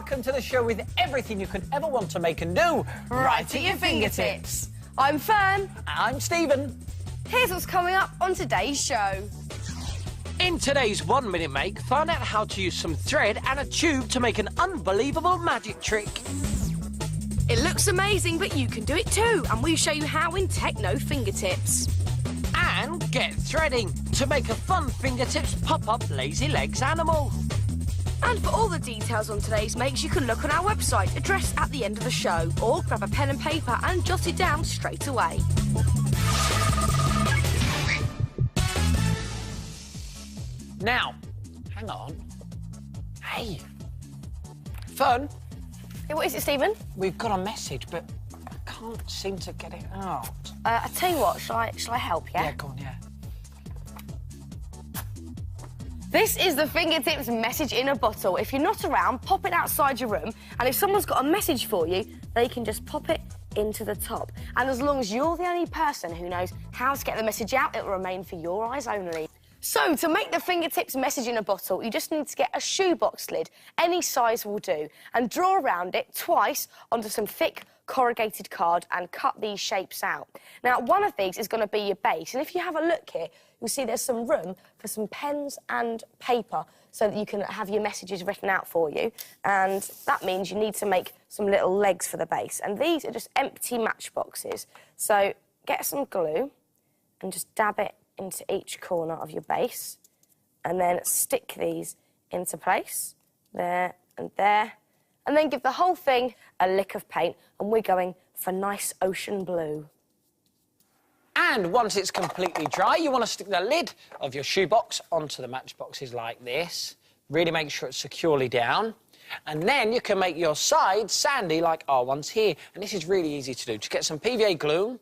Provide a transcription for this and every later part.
welcome to the show with everything you could ever want to make and do right at your fingertips. I'm Fearne. I'm Stephen. Here's what's coming up on today's show. In today's 1 Minute Make, find out how to use some thread and a tube to make an unbelievable magic trick. It looks amazing, but you can do it too, and we show you how in Techno Fingertips. And get threading to make a fun fingertips pop-up lazy legs animal. And for all the details on today's makes, you can look on our website, addressed at the end of the show, or grab a pen and paper and jot it down straight away. Now, hang on. Hey, Fearne. Hey, what is it, Stephen? We've got a message, but I can't seem to get it out. I tell you what, shall I help, yeah? Yeah, go on, yeah. This is the Fingertips message in a bottle. If you're not around, pop it outside your room, and if someone's got a message for you, they can just pop it into the top. And as long as you're the only person who knows how to get the message out, it will remain for your eyes only. So, to make the Fingertips message in a bottle, you just need to get a shoebox lid. Any size will do. And draw around it twice onto some thick corrugated card and cut these shapes out. Now, one of these is going to be your base. And if you have a look here, you'll see there's some room for some pens and paper so that you can have your messages written out for you. And that means you need to make some little legs for the base. And these are just empty matchboxes. So, get some glue and just dab it into each corner of your base, and then stick these into place, there, and then give the whole thing a lick of paint, and we're going for nice ocean blue. And once it's completely dry, you want to stick the lid of your shoebox onto the matchboxes like this. Really make sure it's securely down. And then you can make your sides sandy like our ones here. And this is really easy to do. Just get some PVA glue,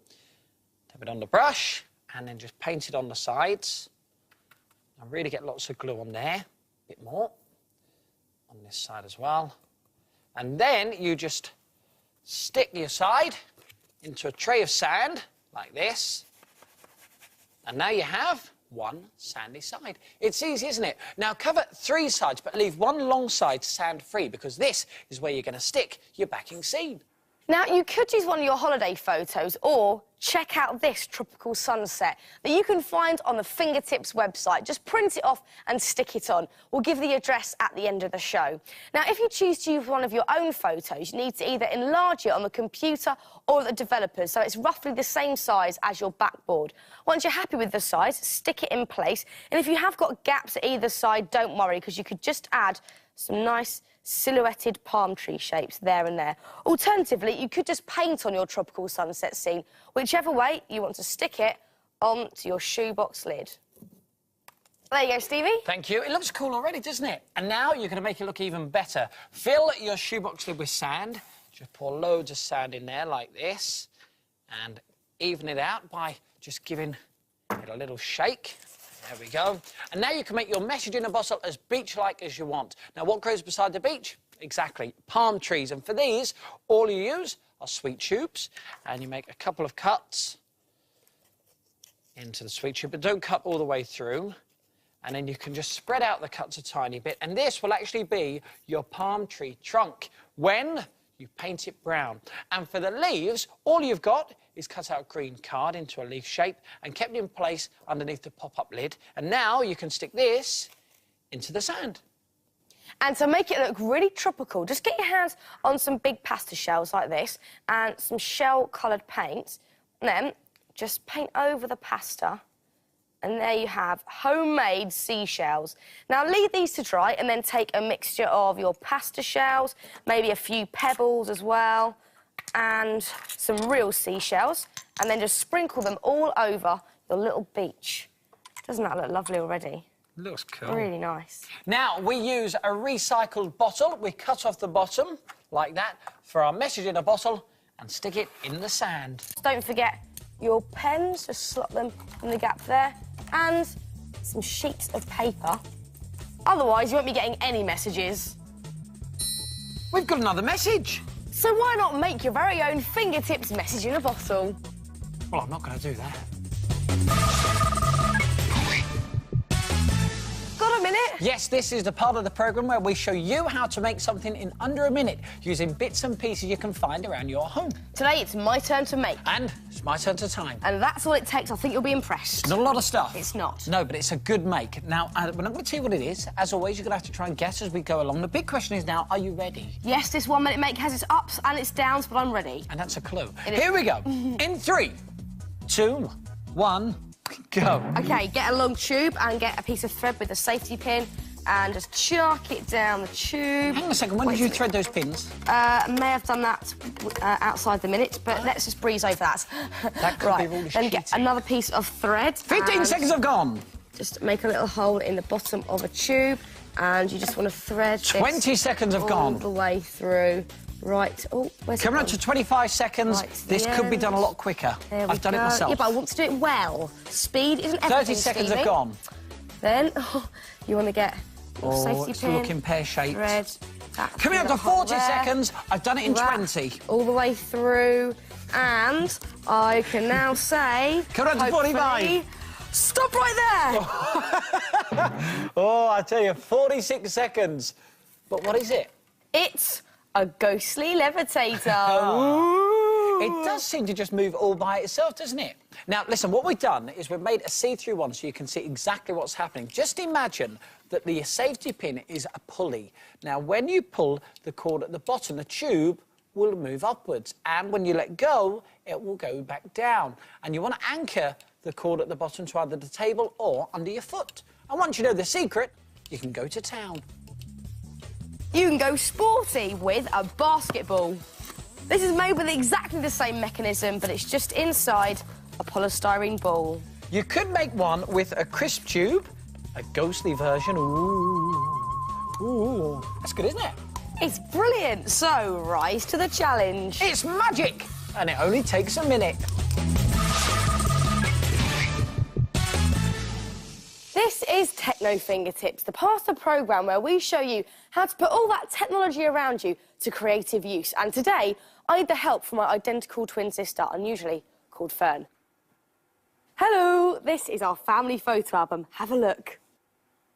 dab it on the brush, and then just paint it on the sides. And really get lots of glue on there. A bit more. On this side as well. And then you just stick your side into a tray of sand, like this. And now you have one sandy side. It's easy, isn't it? Now cover 3 sides, but leave one long side sand-free, because this is where you're going to stick your backing scene. Now, you could use one of your holiday photos, or check out this tropical sunset that you can find on the Fingertips website. Just print it off and stick it on. We'll give the address at the end of the show. Now, if you choose to use one of your own photos, you need to either enlarge it on the computer or the developers, so it's roughly the same size as your backboard. Once you're happy with the size, stick it in place. And if you have got gaps at either side, don't worry, because you could just add some nice silhouetted palm tree shapes there and there. Alternatively, you could just paint on your tropical sunset scene, whichever way you want to stick it onto your shoebox lid. There you go, Stevie. Thank you. It looks cool already, doesn't it? And now you're going to make it look even better. Fill your shoebox lid with sand. Just pour loads of sand in there like this, and even it out by just giving it a little shake. There we go. And now you can make your message in a bottle as beach-like as you want. Now, what grows beside the beach? Exactly, palm trees. And for these, all you use are sweet tubes. And you make a couple of cuts into the sweet tube, but don't cut all the way through. And then you can just spread out the cuts a tiny bit. And this will actually be your palm tree trunk when you paint it brown. And for the leaves, all you've got is cut out green card into a leaf shape and kept in place underneath the pop-up lid. And now you can stick this into the sand. And to make it look really tropical, just get your hands on some big pasta shells like this and some shell-coloured paint. And then just paint over the pasta. And there you have homemade seashells. Now, leave these to dry and then take a mixture of your pasta shells, maybe a few pebbles as well, and some real seashells, and then just sprinkle them all over your little beach. Doesn't that look lovely already? Looks cool. Really nice. Now, we use a recycled bottle. We cut off the bottom, like that, for our message in a bottle, and stick it in the sand. Don't forget your pens, just slot them in the gap there, and some sheets of paper. Otherwise, you won't be getting any messages. We've got another message. So why not make your very own Fingertips message in a bottle? Well, I'm not going to do that. Got a minute? it? Yes, this is the part of the programme where we show you how to make something in under a minute using bits and pieces you can find around your home. Today, it's my turn to make. And it's my turn to time. And that's all it takes. I think you'll be impressed. Not a lot of stuff. It's not. No, but it's a good make. Now, we're not going to tell you what it is. As always, you're going to have to try and guess as we go along. The big question is now, are you ready? Yes, this 1 minute make has its ups and its downs, but I'm ready. And that's a clue. Here we go. In 3, 2, 1, go. OK, get a long tube and get a piece of thread with a safety pin and just chuck it down the tube. Hang on a second, when did you thread those pins? May have done that outside the minute, but let's just breeze over that. That could be really Then get another piece of thread. 15 seconds have gone. Just make a little hole in the bottom of a tube, and you just want to thread 20 seconds have gone. all the way through. Right. Oh, where's it Coming gone? up to 25 seconds. Right to This the could be done a end. lot quicker. There we I've done it go. myself. Yeah, but I want to do it well. Speed isn't everything, 30 seconds Stevie. have gone. Then you want to get your safety it's pin. looking pear-shaped. Thread. Coming up to 40 seconds. I've done it in 20. All the way through, and I can now say. Coming up to 45. Stop right there! Oh, I tell you, 46 seconds. But what is it? It's a ghostly levitator. It does seem to just move all by itself, doesn't it? Now, listen, what we've done is we've made a see-through one so you can see exactly what's happening. Just imagine that the safety pin is a pulley. Now, when you pull the cord at the bottom, the tube will move upwards, and when you let go, it will go back down. And you want to anchor the cord at the bottom to either the table or under your foot. And once you know the secret, you can go to town. You can go sporty with a basketball. This is made with exactly the same mechanism, but it's just inside a polystyrene ball. You could make one with a crisp tube, a ghostly version. Ooh, that's good, isn't it? It's brilliant. So, rise to the challenge. It's magic, and it only takes a minute. This is Techno Fingertips, the part of the programme where we show you how to put all that technology around you to creative use. And today, I need the help from my identical twin sister, unusually called Fearne. Hello, this is our family photo album. Have a look.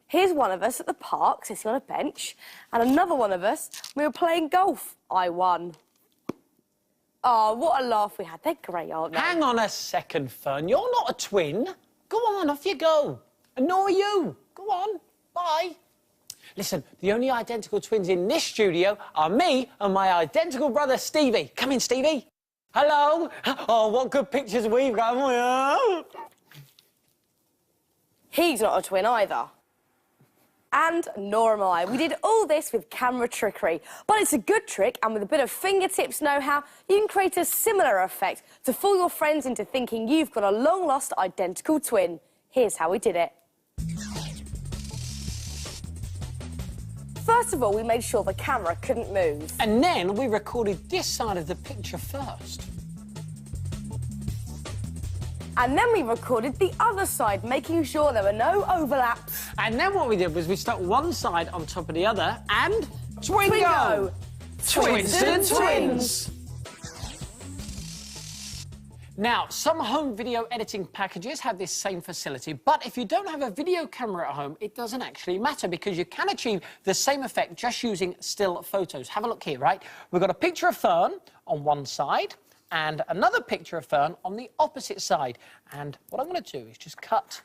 Here's one of us at the park, sitting on a bench, and another one of us, we were playing golf. I won. Oh, what a laugh we had. They're great, aren't they? Hang on a second, Fearne. You're not a twin. Go on, off you go. And nor are you. Go on. Bye. Listen, the only identical twins in this studio are me and my identical brother, Stevie. Come in, Stevie. Hello. Oh, what good pictures we've got. He's not a twin either. And nor am I. We did all this with camera trickery. But it's a good trick, and with a bit of fingertips know-how, you can create a similar effect to fool your friends into thinking you've got a long-lost identical twin. Here's how we did it. First of all, we made sure the camera couldn't move. And then we recorded this side of the picture first. And then we recorded the other side, making sure there were no overlaps. And then what we did was we stuck one side on top of the other and... Twingo! Twingo! Twinston twins! Now, some home video editing packages have this same facility, but if you don't have a video camera at home, it doesn't actually matter because you can achieve the same effect just using still photos. Have a look here, right? We've got a picture of Fearne on one side and another picture of Fearne on the opposite side. And what I'm going to do is just cut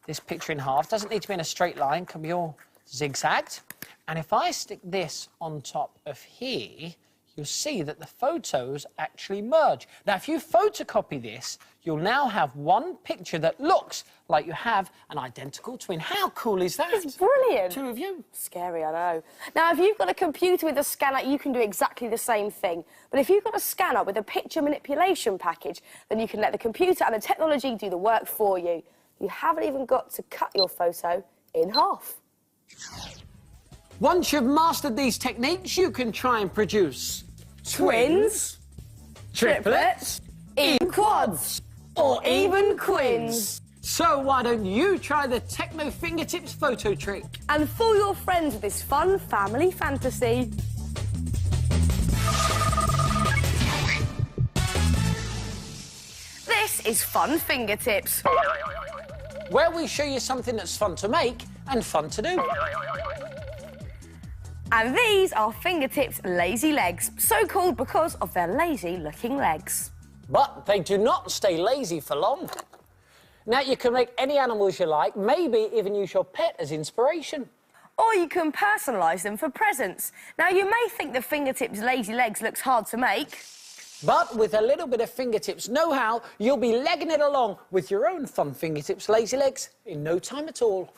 this picture in half. Doesn't need to be in a straight line, can be all zigzagged. And if I stick this on top of here, you'll see that the photos actually merge. Now, if you photocopy this, you'll now have one picture that looks like you have an identical twin. How cool is that? It's brilliant. Two of you. Scary, I know. Now, if you've got a computer with a scanner, you can do exactly the same thing. But if you've got a scanner with a picture manipulation package, then you can let the computer and the technology do the work for you. You haven't even got to cut your photo in half. Once you've mastered these techniques, you can try and produce Twins, triplets, even quads, or even quins. So why don't you try the Techno Fingertips photo trick? And fool your friends with this fun family fantasy. This is Fun Fingertips. Where we show you something that's fun to make and fun to do. And these are Fingertips lazy legs, so called because of their lazy-looking legs. But they do not stay lazy for long. Now, you can make any animals you like, maybe even use your pet as inspiration. Or you can personalise them for presents. Now, you may think the Fingertips lazy legs looks hard to make. But with a little bit of Fingertips know-how, you'll be legging it along with your own fun Fingertips lazy legs in no time at all.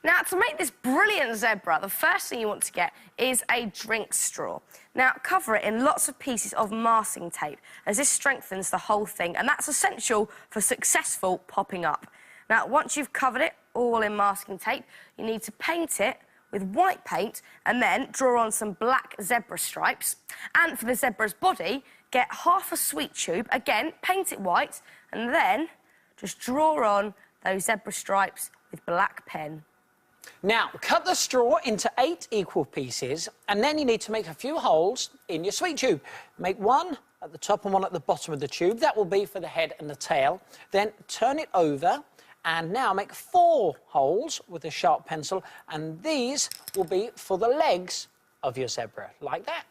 Now, to make this brilliant zebra, the first thing you want to get is a drink straw. Now, cover it in lots of pieces of masking tape, as this strengthens the whole thing, and that's essential for successful popping up. Now, once you've covered it all in masking tape, you need to paint it with white paint and then draw on some black zebra stripes. And for the zebra's body, get half a sweet tube, again, paint it white, and then just draw on those zebra stripes with black pen. Now, cut the straw into 8 equal pieces, and then you need to make a few holes in your sweet tube. Make one at the top and one at the bottom of the tube. That will be for the head and the tail. Then turn it over, and now make 4 holes with a sharp pencil, and these will be for the legs of your zebra, like that.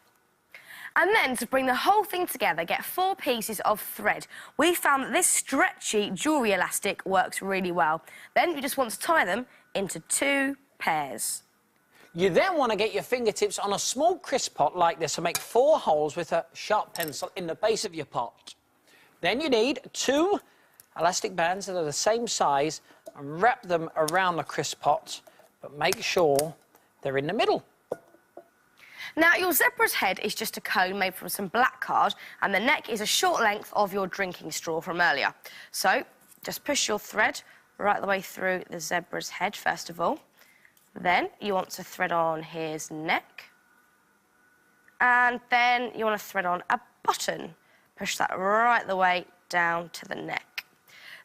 And then, to bring the whole thing together, get 4 pieces of thread. We found that this stretchy jewellery elastic works really well. Then you just want to tie them into 2 pairs. You then want to get your Fingertips on a small crisp pot like this and make 4 holes with a sharp pencil in the base of your pot. Then you need 2 elastic bands that are the same size and wrap them around the crisp pot, but make sure they're in the middle. Now, your zebra's head is just a cone made from some black card, and the neck is a short length of your drinking straw from earlier. So, just push your thread right the way through the zebra's head, first of all. Then you want to thread on his neck. And then you want to thread on a button. Push that right the way down to the neck.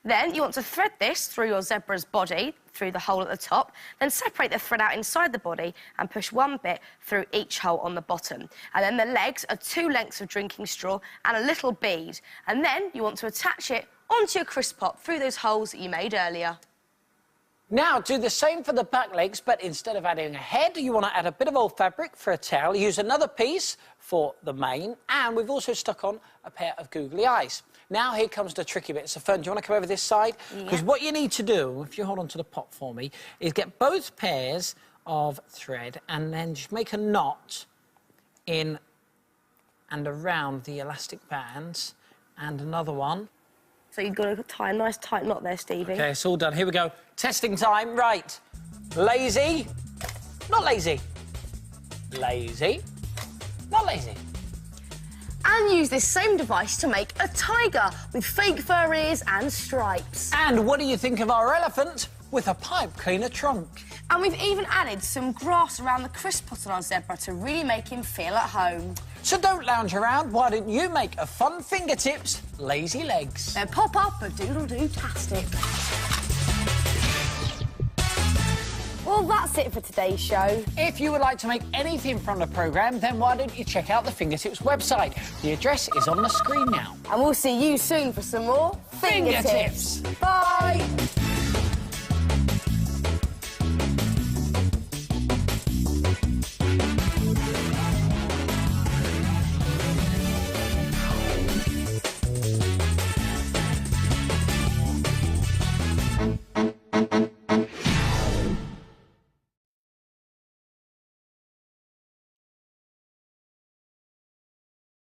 Then you want to thread this through your zebra's body, through the hole at the top, then separate the thread out inside the body and push one bit through each hole on the bottom. And then the legs are 2 lengths of drinking straw and a little bead. And then you want to attach it onto your crisp pot through those holes that you made earlier. Now, do the same for the back legs, but instead of adding a head, you want to add a bit of old fabric for a tail. Use another piece for the mane, and we've also stuck on a pair of googly eyes. Now, here comes the tricky bit. So, Fearne, do you want to come over this side? Because what you need to do, if you hold on to the pot for me, is get both pairs of thread and then just make a knot in and around the elastic bands, and another one. So you've got to tie a nice tight knot there, Stevie. OK, it's all done. Here we go. Testing time. Right. Lazy. Not lazy. Lazy. Not lazy. And use this same device to make a tiger with fake fur ears and stripes. And what do you think of our elephant with a pipe cleaner trunk? And we've even added some grass around the crisp pot on our zebra to really make him feel at home. So don't lounge around. Why don't you make a fun Fingertips lazy legs? Then pop up a doodle-doo-tastic. Well, that's it for today's show. If you would like to make anything from the programme, then why don't you check out the Fingertips website? The address is on the screen now. And we'll see you soon for some more Fingertips. Bye!